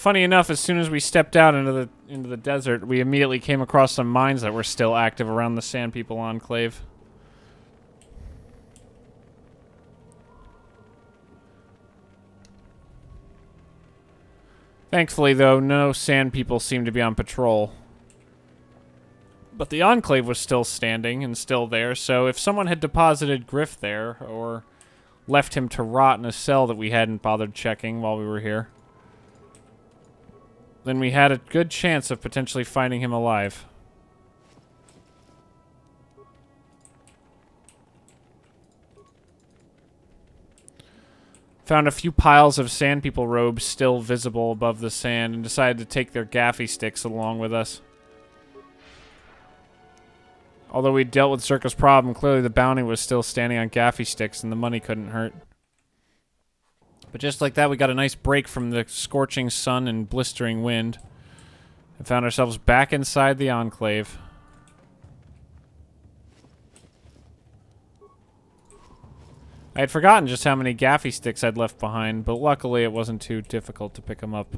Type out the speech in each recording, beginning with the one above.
funny enough, as soon as we stepped out into the desert, we immediately came across some mines that were still active around the Sand People Enclave. Thankfully, though, no Sand People seemed to be on patrol. But the Enclave was still standing and still there, so if someone had deposited Griff there, or left him to rot in a cell that we hadn't bothered checking while we were here, then we had a good chance of potentially finding him alive. Found a few piles of Sand People robes still visible above the sand and decided to take their gaffy sticks along with us. Although we dealt with Zerka's problem, clearly the bounty was still standing on gaffy sticks and the money couldn't hurt. But just like that, we got a nice break from the scorching sun and blistering wind and found ourselves back inside the Enclave. I had forgotten just how many gaffy sticks I'd left behind, but luckily it wasn't too difficult to pick them up.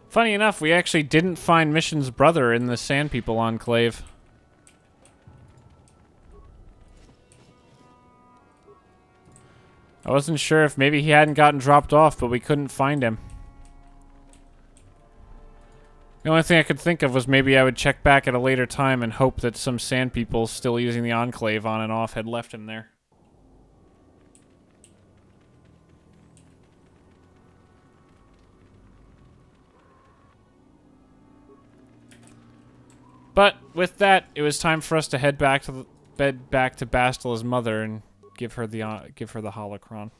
Funny enough, we actually didn't find Mission's brother in the Sand People Enclave. I wasn't sure if maybe he hadn't gotten dropped off, but we couldn't find him. The only thing I could think of was maybe I would check back at a later time and hope that some Sand People still using the Enclave on and off had left him there. But with that, it was time for us to head back to Bastila's mother and give her the holocron.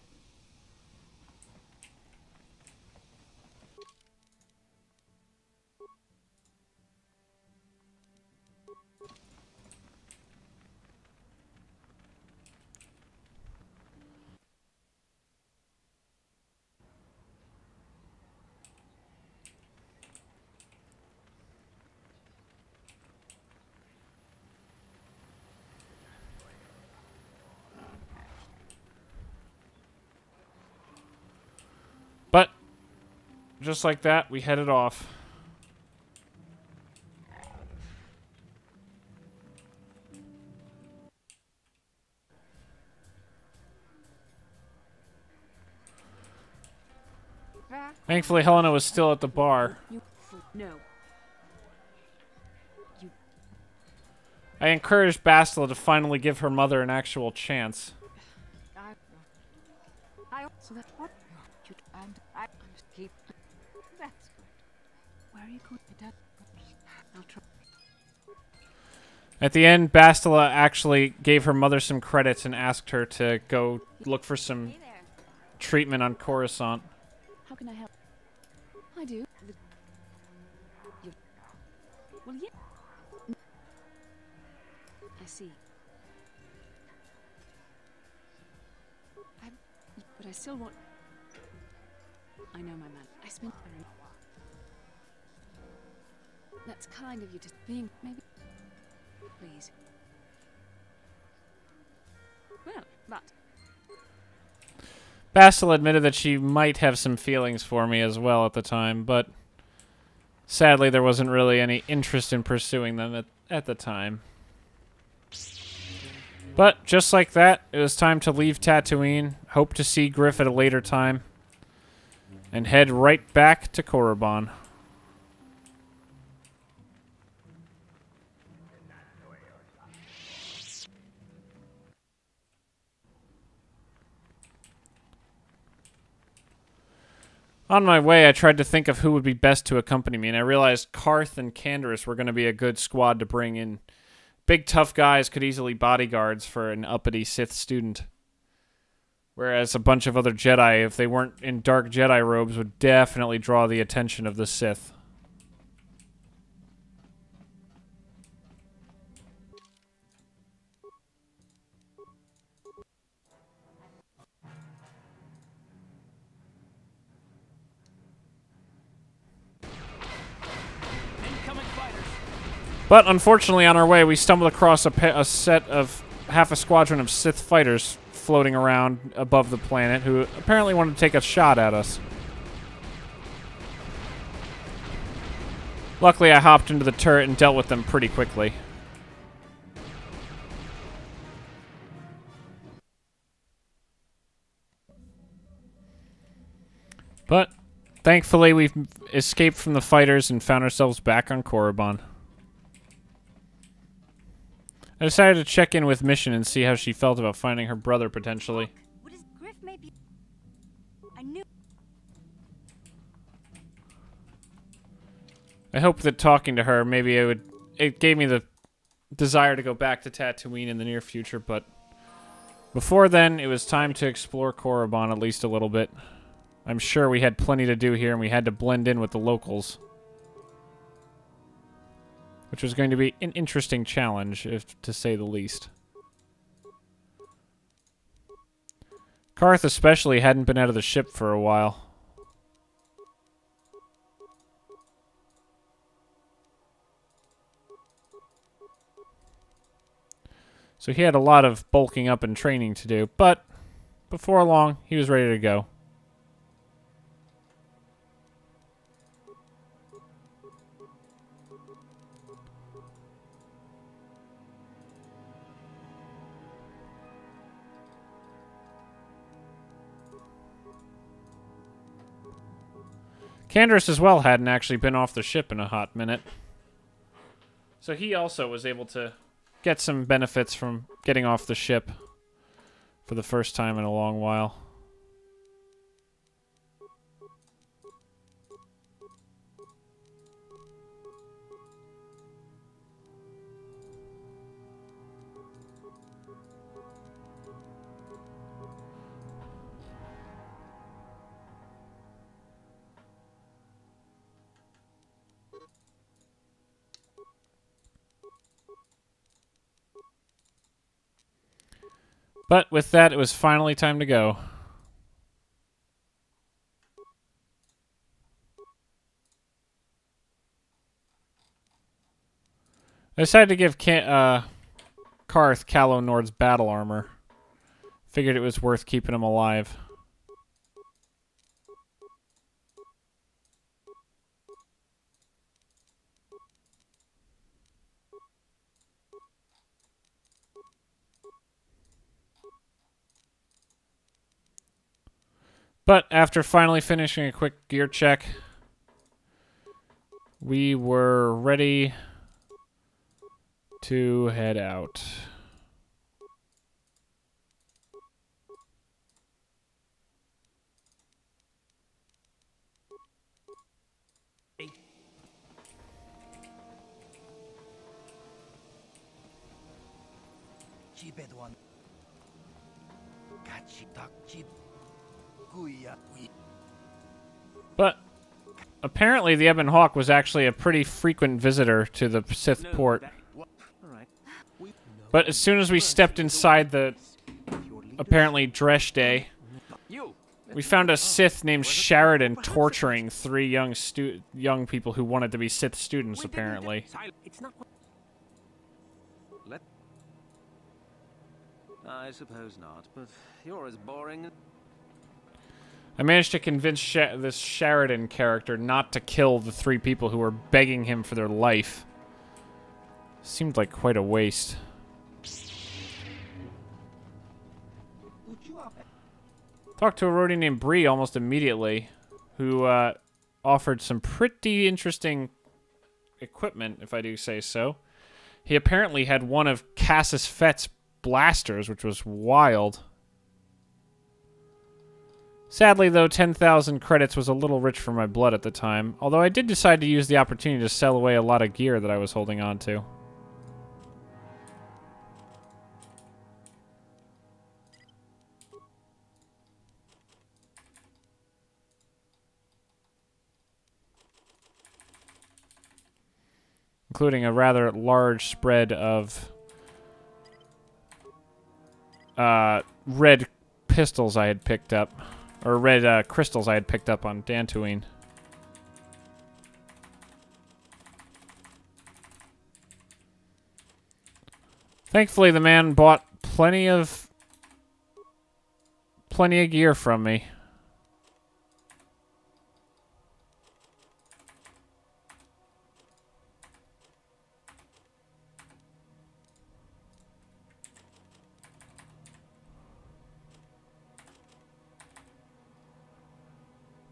But, just like that, we headed off. Thankfully, Helena was still at the bar. No. I encouraged Bastila to finally give her mother an actual chance. So that's what you and I keep. That's where are you going? I'll try. At the end, Bastila actually gave her mother some credits and asked her to go look for some treatment on Coruscant. How can I help? I do. Well, yeah. I see. But I still want. I know my man. I spent. That's kind of you to being maybe. Please. Well, but. Bastila admitted that she might have some feelings for me as well at the time, but sadly there wasn't really any interest in pursuing them at the time. But just like that, it was time to leave Tatooine, hope to see Griff at a later time, and head right back to Korriban. On my way, I tried to think of who would be best to accompany me, and I realized Karth and Canderous were going to be a good squad to bring in. Big, tough guys could easily bodyguards for an uppity Sith student. Whereas a bunch of other Jedi, if they weren't in dark Jedi robes, would definitely draw the attention of the Sith. But unfortunately, on our way, we stumbled across a set of half a squadron of Sith fighters floating around above the planet who apparently wanted to take a shot at us. Luckily, I hopped into the turret and dealt with them pretty quickly. But thankfully, we've escaped from the fighters and found ourselves back on Korriban. I decided to check in with Mission and see how she felt about finding her brother potentially. What is Griff maybe? I knew. I hope that talking to her, maybe it gave me the desire to go back to Tatooine in the near future, but before then, it was time to explore Korriban at least a little bit. I'm sure we had plenty to do here, and we had to blend in with the locals, which was going to be an interesting challenge, if to say the least. Karth especially hadn't been out of the ship for a while. So he had a lot of bulking up and training to do, but before long, he was ready to go. Canderous as well hadn't actually been off the ship in a hot minute. So he also was able to get some benefits from getting off the ship for the first time in a long while. But with that, it was finally time to go. I decided to give Karth Calo Nord's battle armor. Figured it was worth keeping him alive. But after finally finishing a quick gear check, we were ready to head out. But apparently the Ebon Hawk was actually a pretty frequent visitor to the Sith port. But as soon as we stepped inside the apparently Dresh Day, we found a Sith named Sheridan torturing three young people who wanted to be Sith students, apparently. I suppose not, but you're as boring. I managed to convince this Sheridan character not to kill the three people who were begging him for their life. Seemed like quite a waste. Talked to a roadie named Bree almost immediately, who offered some pretty interesting equipment, if I do say so. He apparently had one of Cassus Fett's blasters, which was wild. Sadly, though, 10,000 credits was a little rich for my blood at the time, although I did decide to use the opportunity to sell away a lot of gear that I was holding on to. Including a rather large spread of red pistols I had picked up. Or red crystals I had picked up on Dantooine. Thankfully, the man bought plenty of gear from me.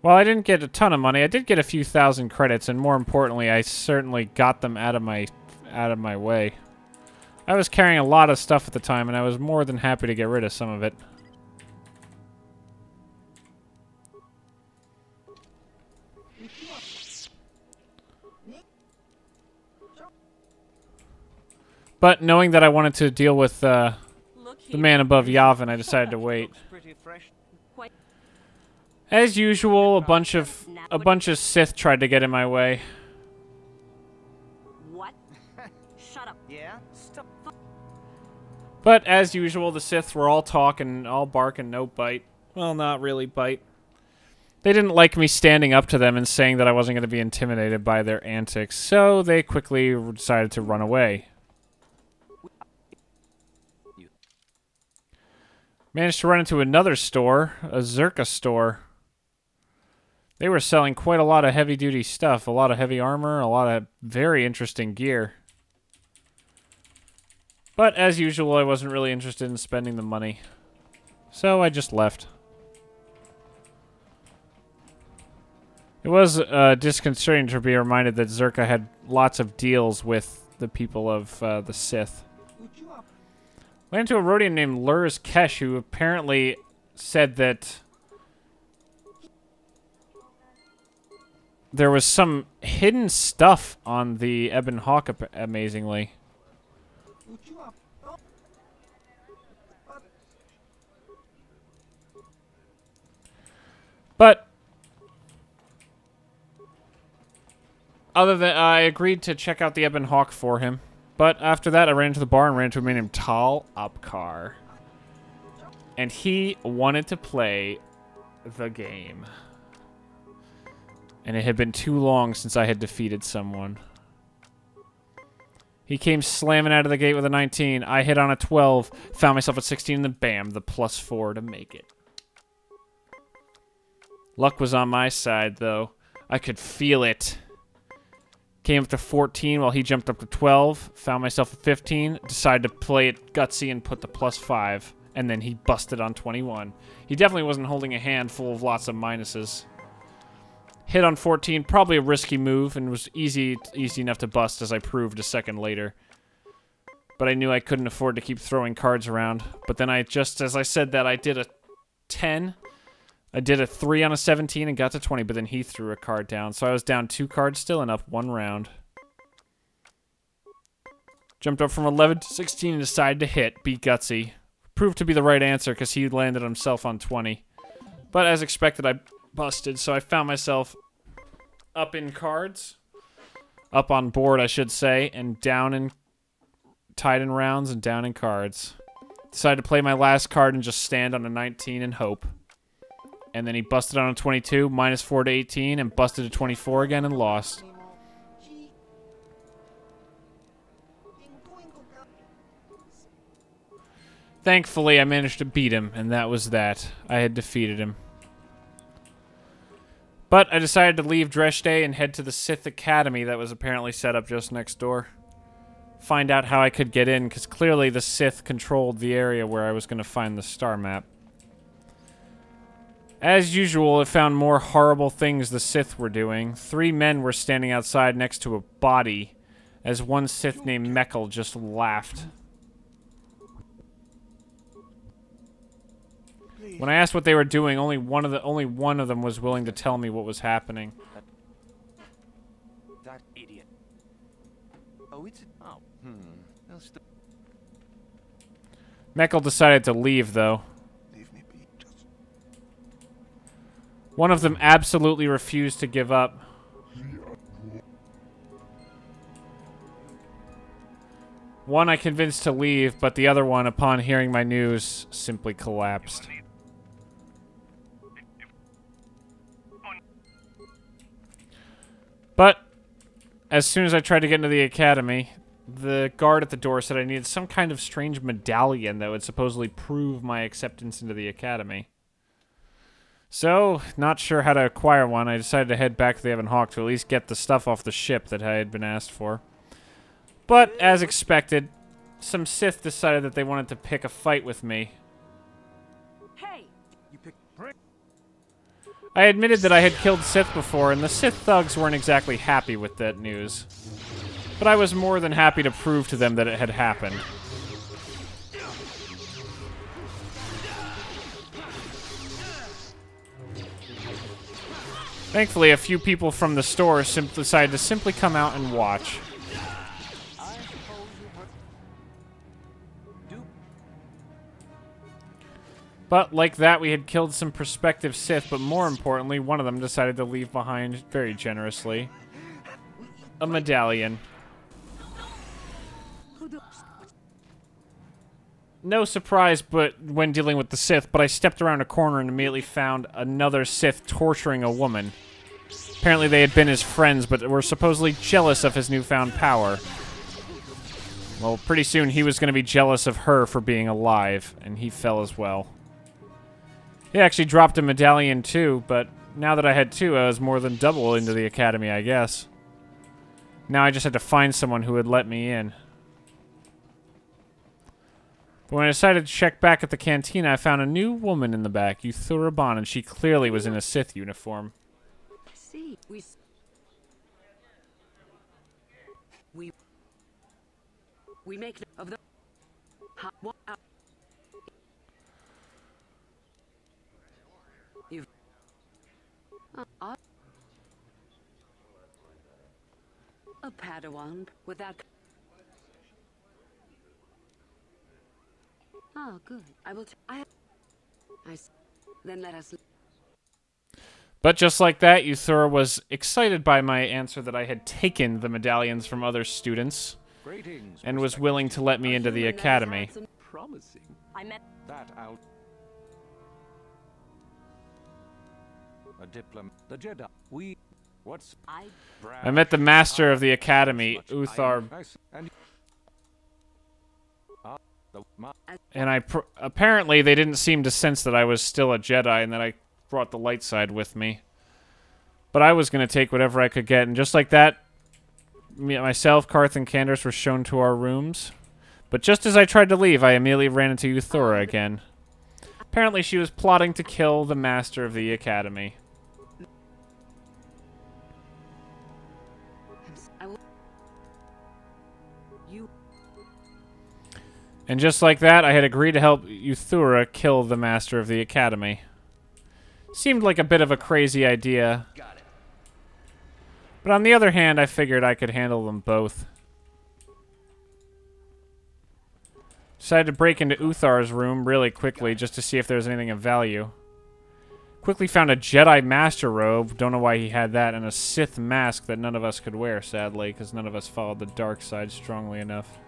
Well, I didn't get a ton of money. I did get a few thousand credits, and more importantly, I certainly got them out of my way. I was carrying a lot of stuff at the time, and I was more than happy to get rid of some of it. But knowing that I wanted to deal with the man above Yavin, I decided to wait. As usual, a bunch of Sith tried to get in my way. What? Shut up. Yeah? Stop. But as usual, the Sith were all talk and all bark and no bite. Well, not really bite. They didn't like me standing up to them and saying that I wasn't going to be intimidated by their antics, so they quickly decided to run away. Managed to run into another store, a Zerka store. They were selling quite a lot of heavy-duty stuff, a lot of heavy armor, a lot of very interesting gear. But as usual, I wasn't really interested in spending the money, so I just left. It was disconcerting to be reminded that Zerka had lots of deals with the people of the Sith. Ran into a Rhodian named Lurs Kesh, who apparently said that there was some hidden stuff on the Ebon Hawk, amazingly. But other than I agreed to check out the Ebon Hawk for him. But after that, I ran into the bar and ran into a man named Tal Upkar. And he wanted to play the game. And it had been too long since I had defeated someone. He came slamming out of the gate with a 19. I hit on a 12, found myself at 16, and then bam, the +4 to make it. Luck was on my side, though. I could feel it. Came up to 14 while he jumped up to 12. Found myself at 15. Decided to play it gutsy and put the +5. And then he busted on 21. He definitely wasn't holding a hand full of lots of minuses. Hit on 14, probably a risky move, and was easy enough to bust, as I proved a second later. But I knew I couldn't afford to keep throwing cards around. But then just as I said that, I did a 10. I did a 3 on a 17 and got to 20, but then he threw a card down. So I was down 2 cards still and up 1 round. Jumped up from 11 to 16 and decided to hit. Beat Gutsy. Proved to be the right answer because he landed himself on 20. But as expected, I busted, so I found myself up in cards. Up on board, I should say, and down in... tied in rounds and down in cards. Decided to play my last card and just stand on a 19 and hope. And then he busted on a 22, -4 to 18, and busted to 24 again and lost. Thankfully, I managed to beat him, and that was that. I had defeated him. But I decided to leave Dresde and head to the Sith Academy that was apparently set up just next door. Find out how I could get in, because clearly the Sith controlled the area where I was going to find the star map. As usual, I found more horrible things the Sith were doing. 3 men were standing outside next to a body, as one Sith named Meckel just laughed. When I asked what they were doing, only one of them was willing to tell me what was happening. That idiot. Oh, it's... Oh. Meckel decided to leave, though. One of them absolutely refused to give up. One I convinced to leave, but the other one, upon hearing my news, simply collapsed. But as soon as I tried to get into the academy, the guard at the door said I needed some kind of strange medallion that would supposedly prove my acceptance into the academy. So, not sure how to acquire one, I decided to head back to the Evan Hawk to at least get the stuff off the ship that I had been asked for. But, as expected, some Sith decided that they wanted to pick a fight with me. Hey! You pick. I admitted that I had killed Sith before, and the Sith thugs weren't exactly happy with that news. But I was more than happy to prove to them that it had happened. Thankfully, a few people from the store decided to simply come out and watch. But like that, we had killed some prospective Sith, but more importantly, one of them decided to leave behind, very generously, a medallion. No surprise but when dealing with the Sith, but I stepped around a corner and immediately found another Sith torturing a woman. Apparently they had been his friends, but were supposedly jealous of his newfound power. Well, pretty soon he was going to be jealous of her for being alive, and he fell as well. He actually dropped a medallion too, but now that I had two, I was more than double into the academy, I guess. Now I just had to find someone who would let me in. But when I decided to check back at the cantina, I found a new woman in the back, Euthura Bon, and she clearly was in a Sith uniform. See, we make of the you've a Padawan without. Oh, good. I will. Then let us. But just like that, Euthura was excited by my answer that I had taken the medallions from other students and was willing to let me into the academy. Promising. I met That out. A diplomat. The Jedi. We. What's. I met the master of the academy, Uthar, and apparently they didn't seem to sense that I was still a Jedi and that I brought the light side with me. But I was going to take whatever I could get, and just like that, myself, Karth, and Candace were shown to our rooms. But just as I tried to leave, I immediately ran into Euthura again. Apparently she was plotting to kill the master of the academy. And just like that, I had agreed to help Euthura kill the master of the academy. Seemed like a bit of a crazy idea. But on the other hand, I figured I could handle them both. Decided to break into Uthar's room really quickly just to see if there was anything of value. Quickly found a Jedi Master Robe, don't know why he had that, and a Sith mask that none of us could wear, sadly, because none of us followed the dark side strongly enough.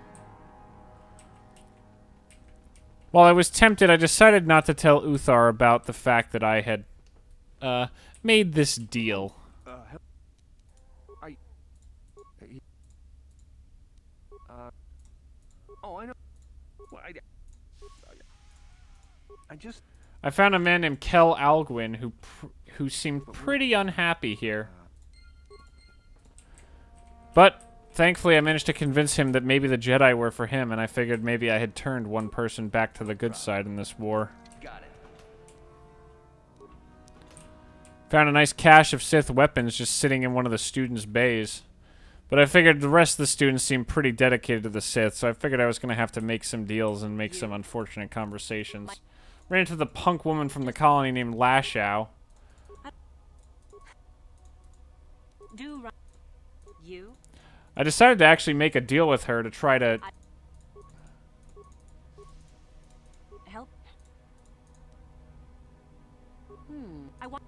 While I was tempted, I decided not to tell Uthar about the fact that I had made this deal. Oh, I know. Well, I found a man named Kel Alguin who seemed pretty unhappy here. But thankfully, I managed to convince him that maybe the Jedi were for him, and I figured maybe I had turned one person back to the good side in this war. Got it. Found a nice cache of Sith weapons just sitting in one of the students' bays. But I figured the rest of the students seemed pretty dedicated to the Sith, so I figured I was going to have to make some deals and make some unfortunate conversations. Ran into the punk woman from the colony named Lashao. You? I decided to actually make a deal with her to try to Help? I want.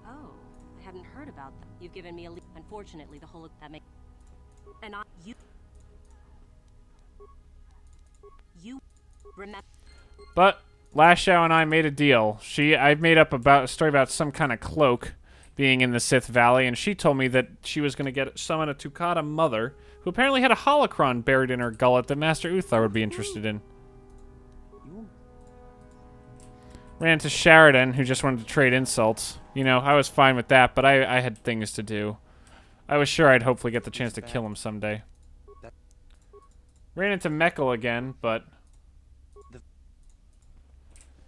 Oh, I hadn't heard about that. You've given me a lead. Unfortunately, the whole that makes. And you remember. But Lashao and I made a deal. I made up a story about some kind of cloak being in the Sith Valley, and she told me that she was going to summon a Tukata mother, who apparently had a holocron buried in her gullet that Master Uthar would be interested in. Ran into Sheridan, who just wanted to trade insults. You know, I was fine with that, but I had things to do. I was sure I'd hopefully get the chance to kill him someday. Ran into Mekkel again, but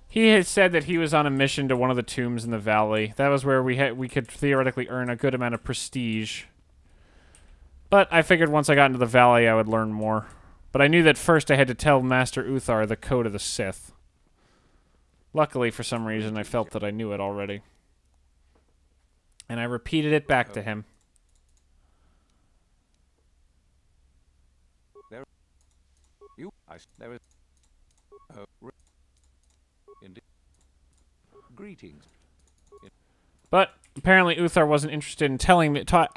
he had said that he was on a mission to one of the tombs in the valley. That was where we could theoretically earn a good amount of prestige. But I figured once I got into the valley, I would learn more. But I knew that first I had to tell Master Uthar the code of the Sith. Luckily, for some reason, I felt that I knew it already. And I repeated it back to him. Greetings. But apparently Uthar wasn't interested in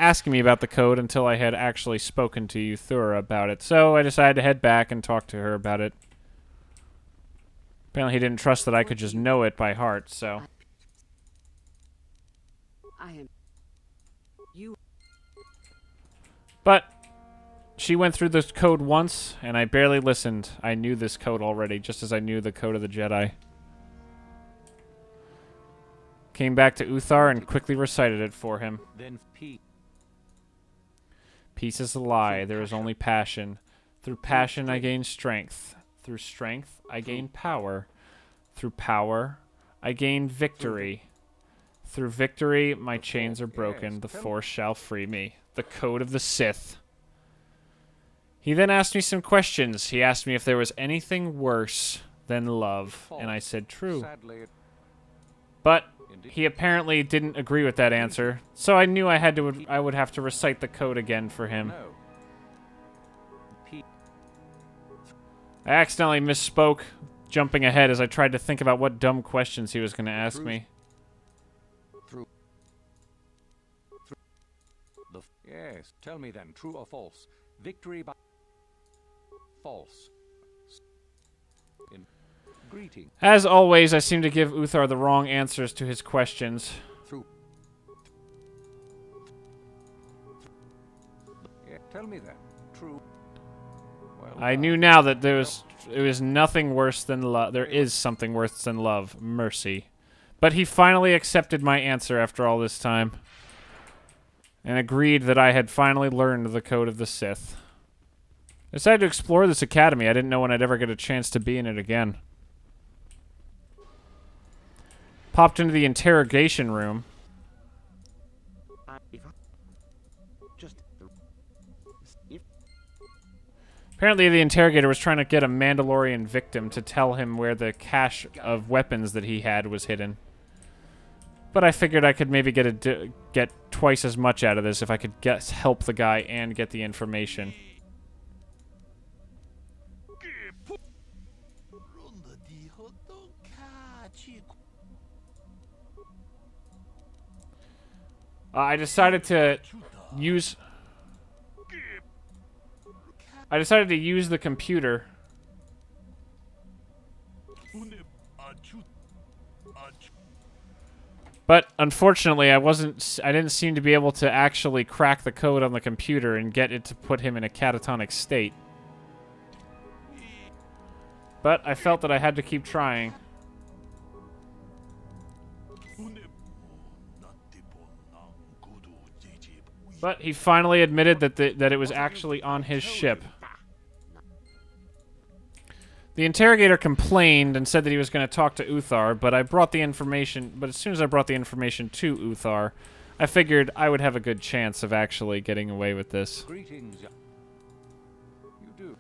asking me about the code until I had actually spoken to Euthura about it. So I decided to head back and talk to her about it. Apparently he didn't trust that I could just know it by heart, so... But she went through this code once, and I barely listened. I knew this code already, just as I knew the code of the Jedi. Came back to Uthar and quickly recited it for him. Then peace. Peace is a lie. There is only passion. Through passion I gain strength. Through strength I gain power. Through power I gain victory. Through victory my chains are broken. The Force shall free me. The code of the Sith. He then asked me some questions. He asked me if there was anything worse than love, and I said true. But he apparently didn't agree with that answer, so I knew I would have to recite the code again for him. I accidentally misspoke, jumping ahead as I tried to think about what dumb questions he was going to ask me. Yes, tell me then, true or false? Victory by false. Greeting. As always, I seem to give Uthar the wrong answers to his questions. Yeah, tell me then, true. Well, I knew now that it was nothing worse than love. There is something worse than love, mercy. But he finally accepted my answer after all this time, and agreed that I had finally learned the code of the Sith. I decided to explore this academy. I didn't know when I'd ever get a chance to be in it again. Popped into the interrogation room. Apparently the interrogator was trying to get a Mandalorian victim to tell him where the cache of weapons that he had was hidden. But I figured I could maybe get twice as much out of this if I could help the guy and get the information. I decided to use the computer. But unfortunately, I didn't seem to be able to actually crack the code on the computer and get it to put him in a catatonic state. But I felt that I had to keep trying. But he finally admitted that it was actually on his ship. The interrogator complained and said that he was going to talk to Uthar, but as soon as I brought the information to Uthar, I figured I would have a good chance of actually getting away with this. Greetings. You do.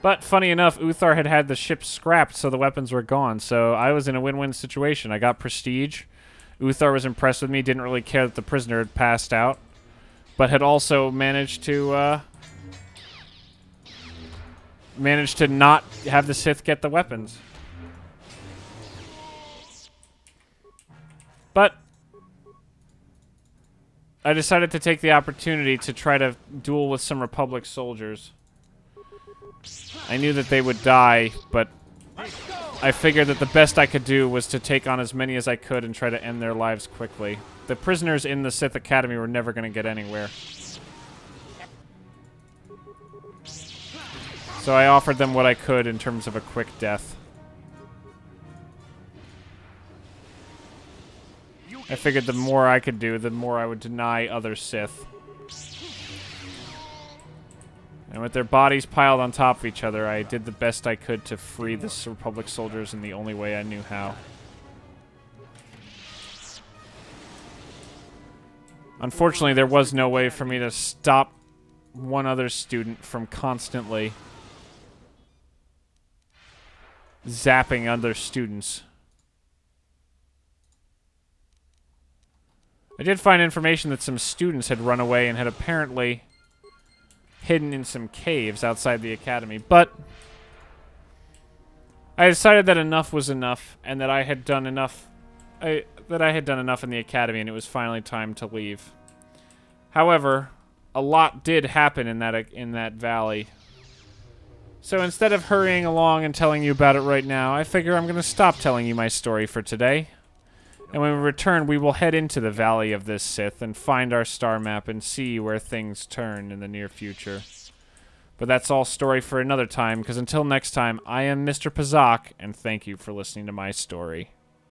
But funny enough, Uthar had the ship scrapped, so the weapons were gone, so I was in a win-win situation. I got prestige. Uthar was impressed with me, didn't really care that the prisoner had passed out, but had also managed to not have the Sith get the weapons. But I decided to take the opportunity to try to duel with some Republic soldiers. I knew that they would die, but I figured that the best I could do was to take on as many as I could and try to end their lives quickly. The prisoners in the Sith Academy were never going to get anywhere. So I offered them what I could in terms of a quick death. I figured the more I could do, the more I would deny other Sith. And with their bodies piled on top of each other, I did the best I could to free the Republic soldiers in the only way I knew how. Unfortunately, there was no way for me to stop one other student from constantly zapping other students. I did find information that some students had run away and had apparently hidden in some caves outside the academy, but I decided that enough was enough and that I had done enough in the academy and it was finally time to leave. However, a lot did happen in that valley. So instead of hurrying along and telling you about it right now, I figure I'm going to stop telling you my story for today. And when we return, we will head into the Valley of this Sith and find our star map and see where things turn in the near future. But that's all story for another time, because until next time, I am Mr. Pazaak, and thank you for listening to my story.